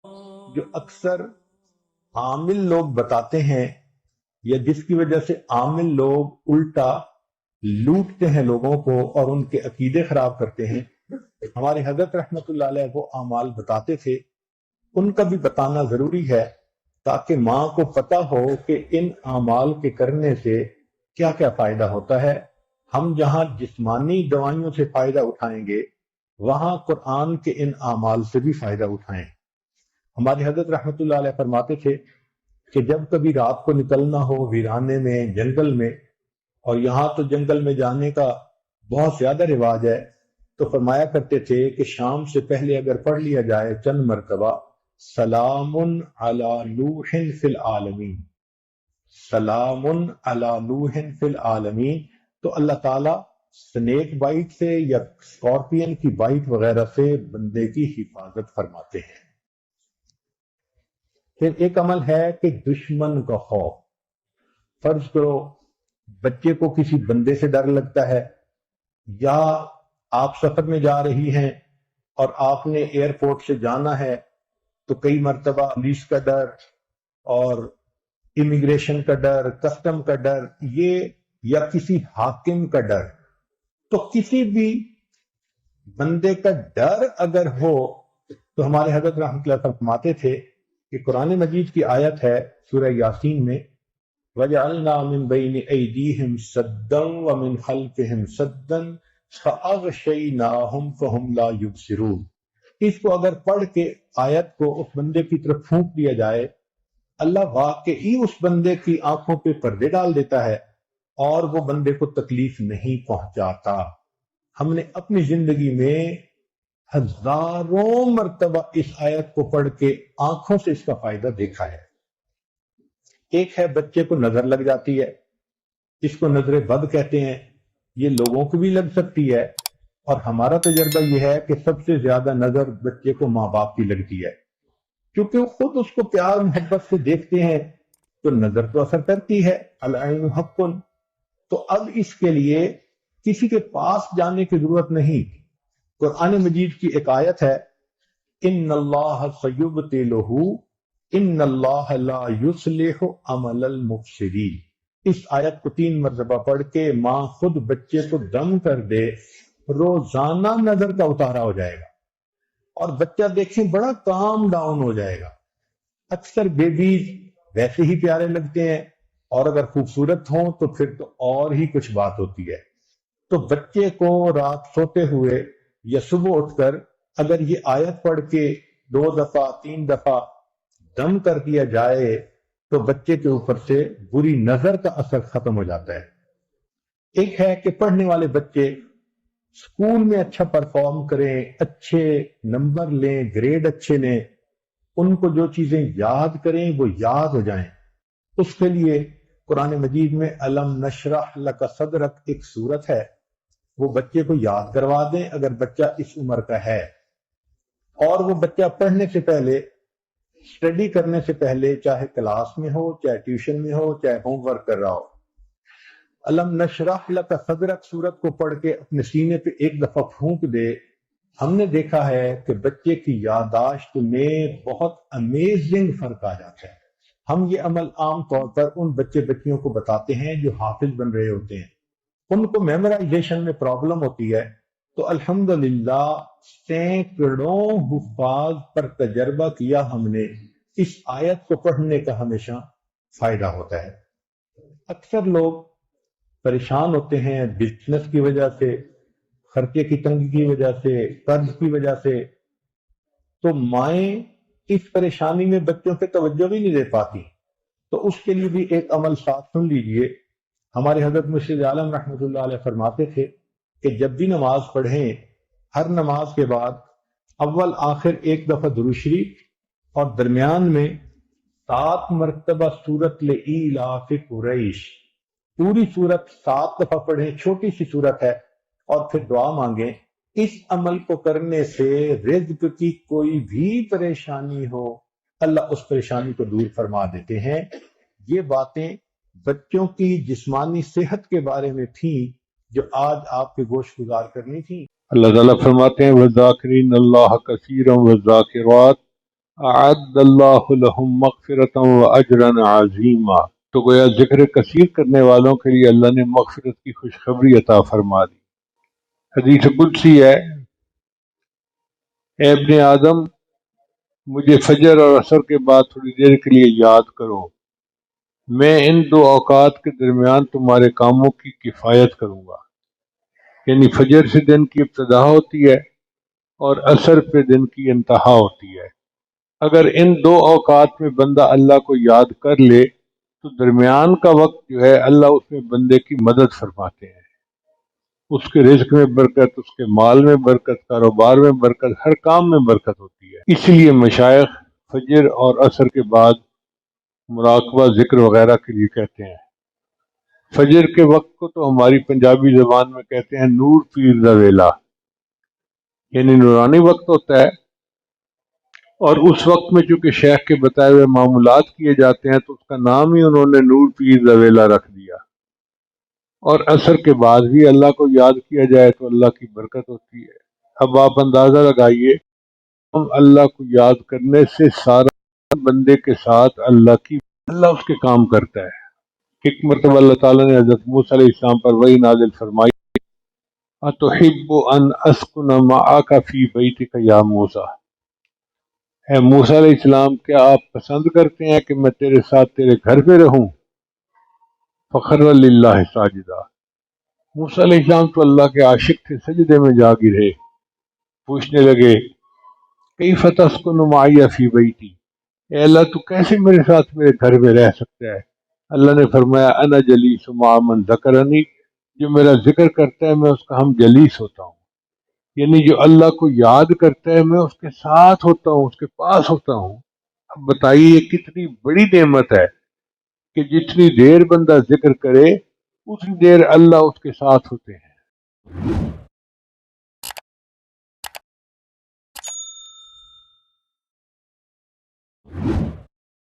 جو اکثر عامل لوگ بتاتے ہیں یا جس کی وجہ سے عامل لوگ الٹا لوٹتے ہیں لوگوں کو اور ان کے عقیدے خراب کرتے ہیں، ہمارے حضرت رحمت اللہ علیہ وہ اعمال بتاتے تھے، ان کا بھی بتانا ضروری ہے تاکہ ماں کو پتہ ہو کہ ان اعمال کے کرنے سے کیا کیا فائدہ ہوتا ہے۔ ہم جہاں جسمانی دوائیوں سے فائدہ اٹھائیں گے وہاں قرآن کے ان اعمال سے بھی فائدہ اٹھائیں۔ ہمارے حضرت رحمت اللہ علیہ فرماتے تھے کہ جب کبھی رات کو نکلنا ہو ویرانے میں، جنگل میں، اور یہاں تو جنگل میں جانے کا بہت زیادہ رواج ہے، تو فرمایا کرتے تھے کہ شام سے پہلے اگر پڑھ لیا جائے چند مرتبہ سلام علی نوح فی العالمین، سلام علی نوح فی العالمین، تو اللہ تعالیٰ سنیک بائٹ سے یا اسکارپین کی بائٹ وغیرہ سے بندے کی حفاظت فرماتے ہیں۔ پھر ایک عمل ہے کہ دشمن کا خوف۔ فرض کرو بچے کو کسی بندے سے ڈر لگتا ہے، یا آپ سفر میں جا رہی ہیں اور آپ نے ایئرپورٹ سے جانا ہے تو کئی مرتبہ پولیس کا ڈر اور امیگریشن کا ڈر، کسٹم کا ڈر، یہ یا کسی حاکم کا ڈر، تو کسی بھی بندے کا ڈر اگر ہو تو ہمارے حضرت رحمۃ اللہ فرماتے تھے کہ قرآن مجید کی آیت ہے سورہ یاسین میں وَجَعَلْنَا مِن بَيْنِ أَيْدِيهِمْ سَدًّا وَمِنْ خَلْفِهِمْ سَدًّا فَأَغْشَيْنَاهُمْ فَهُمْ لَا يُبْصِرُونَ۔ اس کو اگر پڑھ کے آیت کو اس بندے کی طرف پھونک دیا جائے، اللہ واقعی اس بندے کی آنکھوں پہ پردے ڈال دیتا ہے اور وہ بندے کو تکلیف نہیں پہنچاتا۔ ہم نے اپنی زندگی میں ہزاروں مرتبہ اس آیت کو پڑھ کے آنکھوں سے اس کا فائدہ دیکھا ہے۔ ایک ہے بچے کو نظر لگ جاتی ہے، اس کو نظر بد کہتے ہیں، یہ لوگوں کو بھی لگ سکتی ہے، اور ہمارا تجربہ یہ ہے کہ سب سے زیادہ نظر بچے کو ماں باپ کی لگتی ہے، کیونکہ وہ خود اس کو پیار محبت سے دیکھتے ہیں، تو نظر تو اثر کرتی ہے، العین حق۔ تو اب اس کے لیے کسی کے پاس جانے کی ضرورت نہیں۔ قرآن مجید کی ایک آیت ہے ان اللہ سیبطلہ ان اللہ لا یصلح عمل المفسدین۔ اس آیت کو 3 مرتبہ پڑھ کے ماں خود بچے کو دم کر دے، روزانہ نظر کا اتارا ہو جائے گا اور بچہ دیکھیں بڑا کام ڈاؤن ہو جائے گا۔ اکثر بیبیز ویسے ہی پیارے لگتے ہیں، اور اگر خوبصورت ہوں تو پھر تو اور ہی کچھ بات ہوتی ہے۔ تو بچے کو رات سوتے ہوئے یا صبح اٹھ کر اگر یہ آیت پڑھ کے 2 دفعہ 3 دفعہ دم کر دیا جائے تو بچے کے اوپر سے بری نظر کا اثر ختم ہو جاتا ہے۔ ایک ہے کہ پڑھنے والے بچے اسکول میں اچھا پرفارم کریں، اچھے نمبر لیں، گریڈ اچھے لیں، ان کو جو چیزیں یاد کریں وہ یاد ہو جائیں۔ اس کے لیے قرآن مجید میں الم نشرح لک صدرک ایک سورت ہے، وہ بچے کو یاد کروا دیں اگر بچہ اس عمر کا ہے، اور وہ بچہ پڑھنے سے پہلے، اسٹڈی کرنے سے پہلے، چاہے کلاس میں ہو، چاہے ٹیوشن میں ہو، چاہے ہوم ورک کر رہا ہو، الم نشرح لک صدرک سورت کو پڑھ کے اپنے سینے پہ ایک دفعہ پھونک دے۔ ہم نے دیکھا ہے کہ بچے کی یادداشت میں بہت امیزنگ فرق آ جاتا ہے۔ ہم یہ عمل عام طور پر ان بچے بچیوں کو بتاتے ہیں جو حافظ بن رہے ہوتے ہیں، ان کو میمورائزیشن میں پرابلم ہوتی ہے، تو الحمدللہ سینکڑوں حفاظ پر تجربہ کیا ہم نے، اس آیت کو پڑھنے کا ہمیشہ فائدہ ہوتا ہے۔ اکثر لوگ پریشان ہوتے ہیں بزنس کی وجہ سے، خرچے کی تنگی کی وجہ سے، قرض کی وجہ سے، تو مائیں اس پریشانی میں بچوں پہ توجہ بھی نہیں دے پاتی۔ تو اس کے لیے بھی ایک عمل ساتھ سن لیجئے۔ ہمارے حضرت مرشد عالم رحمۃ اللہ علیہ فرماتے تھے کہ جب بھی نماز پڑھیں، ہر نماز کے بعد اول آخر ایک دفعہ درود شریف اور درمیان میں 7 مرتبہ سورت لإیلاف قریش، پوری سورت 7 دفعہ پڑھیں، چھوٹی سی سورت ہے، اور پھر دعا مانگیں۔ اس عمل کو کرنے سے رزق کی کوئی بھی پریشانی ہو، اللہ اس پریشانی کو دور فرما دیتے ہیں۔ یہ باتیں بچوں کی جسمانی صحت کے بارے میں تھیں جو آج آپ کے گوش گزار کرنی تھیں۔ اللہ تعالیٰ فرماتے ہیں وَذَاكِرِينَ اللَّهَ كَثِيرًا وَالذَّاكِرَاتِ، اعد اللہ لہم مغفرۃ و اجرا عظیما، تو گویا ذکر کثیر کرنے والوں کے لیے اللہ نے مغفرت کی خوشخبری عطا فرما دی۔ حدیث قدسی ہے، اے ابن آدم، مجھے فجر اور عصر کے بعد تھوڑی دیر کے لیے یاد کرو، میں ان دو اوقات کے درمیان تمہارے کاموں کی کفایت کروں گا۔ یعنی فجر سے دن کی ابتدا ہوتی ہے اور عصر پہ دن کی انتہا ہوتی ہے۔ اگر ان دو اوقات میں بندہ اللہ کو یاد کر لے تو درمیان کا وقت جو ہے اللہ اس میں بندے کی مدد فرماتے ہیں، اس کے رزق میں برکت، اس کے مال میں برکت، کاروبار میں برکت، ہر کام میں برکت ہوتی ہے۔ اسی لیے مشائخ فجر اور عصر کے بعد مراقبہ ذکر وغیرہ کے لیے کہتے ہیں۔ فجر کے وقت کو تو ہماری پنجابی زبان میں کہتے ہیں نور پیر دا ویلا، یعنی نورانی وقت ہوتا ہے، اور اس وقت میں چونکہ شیخ کے بتائے ہوئے معمولات کیے جاتے ہیں تو اس کا نام ہی انہوں نے نور پیر دا ویلا رکھ دیا۔ اور عصر کے بعد بھی اللہ کو یاد کیا جائے تو اللہ کی برکت ہوتی ہے۔ اب آپ اندازہ لگائیے، ہم اللہ کو یاد کرنے سے سارا بندے کے ساتھ اللہ اس کے کام کرتا ہے۔ ایک مرتبہ اللہ تعالیٰ نے حضرت موسیٰ علیہ السلام پر وحی نازل فرمائی، اَتُحِبُّ أَنْ أَسْكُنَ مَعَكَ فِي بَيْتِكَ يَا موسیٰ، اے موسیٰ علیہ السلام، کیا آپ پسند کرتے ہیں کہ میں تیرے ساتھ تیرے گھر پہ رہوں؟ فخر للہ ساجدہ، موسیٰ علیہ السلام تو اللہ کے عاشق تھے، سجدے میں جا گرے، پوچھنے لگے کیف تسکن معی فی بیتی، اے اللہ تو کیسے میرے ساتھ میرے گھر میں رہ سکتا ہے؟ اللہ نے فرمایا انا جلیس مع من ذکرنی، جو میرا ذکر کرتا ہے میں اس کا ہم جلیس ہوتا ہوں، یعنی جو اللہ کو یاد کرتا ہے میں اس کے ساتھ ہوتا ہوں، اس کے پاس ہوتا ہوں۔ اب بتائیے یہ کتنی بڑی نعمت ہے کہ جتنی دیر بندہ ذکر کرے اتنی دیر اللہ اس کے ساتھ ہوتے ہیں۔